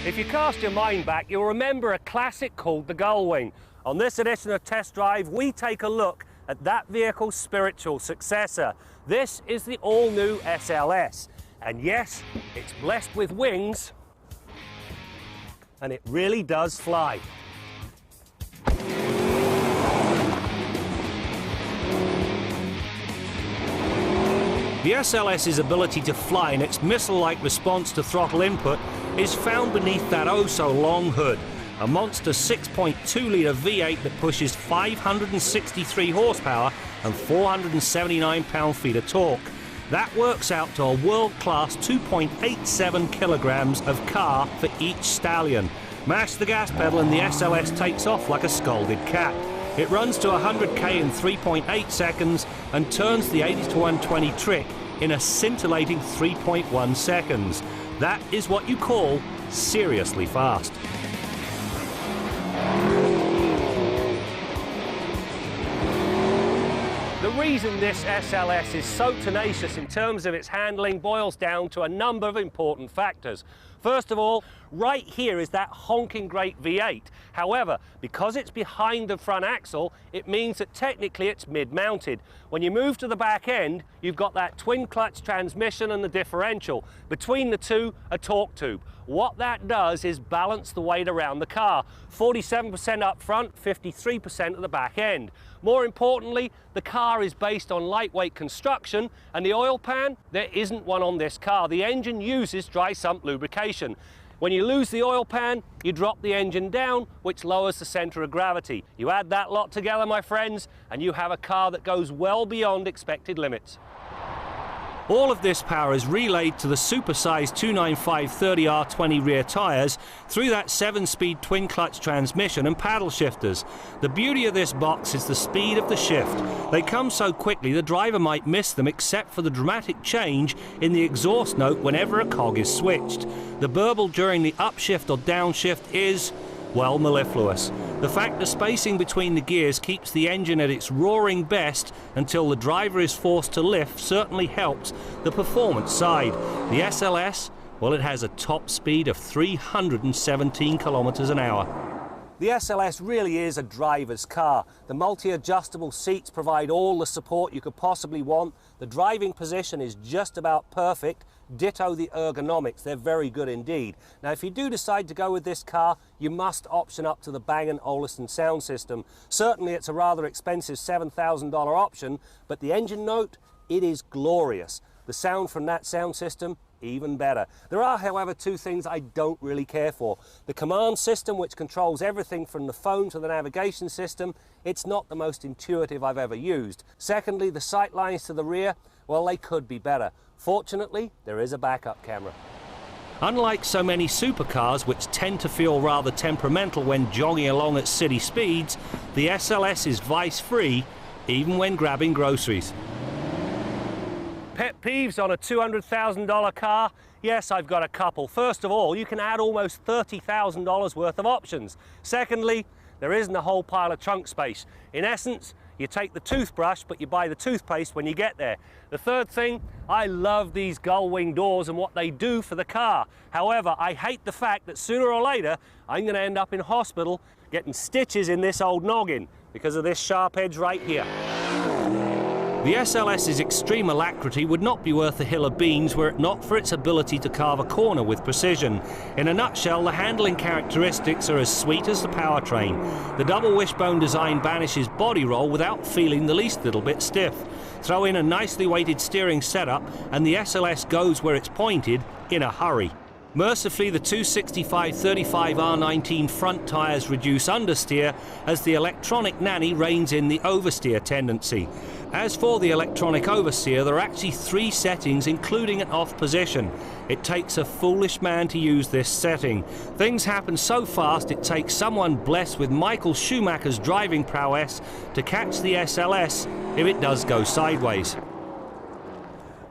If you cast your mind back, you'll remember a classic called the Gullwing. On this edition of Test Drive, we take a look at that vehicle's spiritual successor. This is the all-new SLS. And yes, it's blessed with wings, and it really does fly. The SLS's ability to fly and its missile-like response to throttle input is found beneath that oh-so-long hood, a monster 6.2-litre V8 that pushes 563 horsepower and 479 pound-feet of torque. That works out to a world-class 2.87 kilograms of car for each stallion. Mash the gas pedal and the SLS takes off like a scalded cat. It runs to 100k in 3.8 seconds and turns the 80 to 120 trick in a scintillating 3.1 seconds. That is what you call seriously fast. The reason this SLS is so tenacious in terms of its handling boils down to a number of important factors. First of all, right here is that honking great V8. However, because it's behind the front axle, it means that technically it's mid-mounted. When you move to the back end, you've got that twin-clutch transmission and the differential. Between the two, a torque tube. What that does is balance the weight around the car. 47% up front, 53% at the back end. More importantly, the car is based on lightweight construction, and the oil pan, there isn't one on this car. The engine uses dry sump lubrication. When you lose the oil pan, you drop the engine down, which lowers the center of gravity. You add that lot together, my friends, and you have a car that goes well beyond expected limits. All of this power is relayed to the supersized 295/30R20 rear tyres through that 7-speed twin-clutch transmission and paddle shifters. The beauty of this box is the speed of the shift. They come so quickly the driver might miss them except for the dramatic change in the exhaust note whenever a cog is switched. The burble during the upshift or downshift is, well, mellifluous. The fact the spacing between the gears keeps the engine at its roaring best until the driver is forced to lift certainly helps the performance side. The SLS, well, it has a top speed of 317 kilometers an hour. The SLS really is a driver's car. The multi-adjustable seats provide all the support you could possibly want. The driving position is just about perfect. Ditto the ergonomics, they're very good indeed. Now, if you do decide to go with this car, you must option up to the Bang & Olufsen sound system. Certainly it's a rather expensive $7,000 option, but the engine note, it is glorious. The sound from that sound system, even better. There are, however, two things I don't really care for. The command system, which controls everything from the phone to the navigation system, it's not the most intuitive I've ever used. Secondly, the sight lines to the rear, well, they could be better. Fortunately, there is a backup camera. Unlike so many supercars, which tend to feel rather temperamental when jogging along at city speeds, the SLS is vice-free, even when grabbing groceries. Pet peeves on a $200,000 car? Yes, I've got a couple. First of all, you can add almost $30,000 worth of options. Secondly, there isn't a whole pile of trunk space. In essence, you take the toothbrush, but you buy the toothpaste when you get there. The third thing, I love these gull-wing doors and what they do for the car. However, I hate the fact that sooner or later, I'm going to end up in hospital getting stitches in this old noggin because of this sharp edge right here. The SLS's extreme alacrity would not be worth a hill of beans were it not for its ability to carve a corner with precision. In a nutshell, the handling characteristics are as sweet as the powertrain. The double wishbone design banishes body roll without feeling the least little bit stiff. Throw in a nicely weighted steering setup and the SLS goes where it's pointed in a hurry. Mercifully, the 265/35R19 front tyres reduce understeer as the electronic nanny reins in the oversteer tendency. As for the electronic oversteer, there are actually 3 settings, including an off position. It takes a foolish man to use this setting. Things happen so fast it takes someone blessed with Michael Schumacher's driving prowess to catch the SLS if it does go sideways.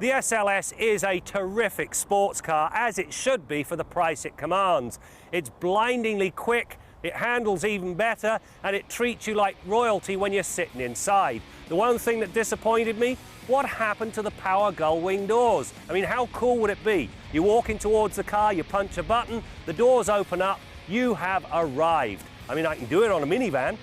The SLS is a terrific sports car, as it should be for the price it commands. It's blindingly quick, it handles even better, and it treats you like royalty when you're sitting inside. The one thing that disappointed me, what happened to the power gull-wing doors? I mean, how cool would it be? You're walking towards the car, you punch a button, the doors open up, you have arrived. I mean, I can do it on a minivan.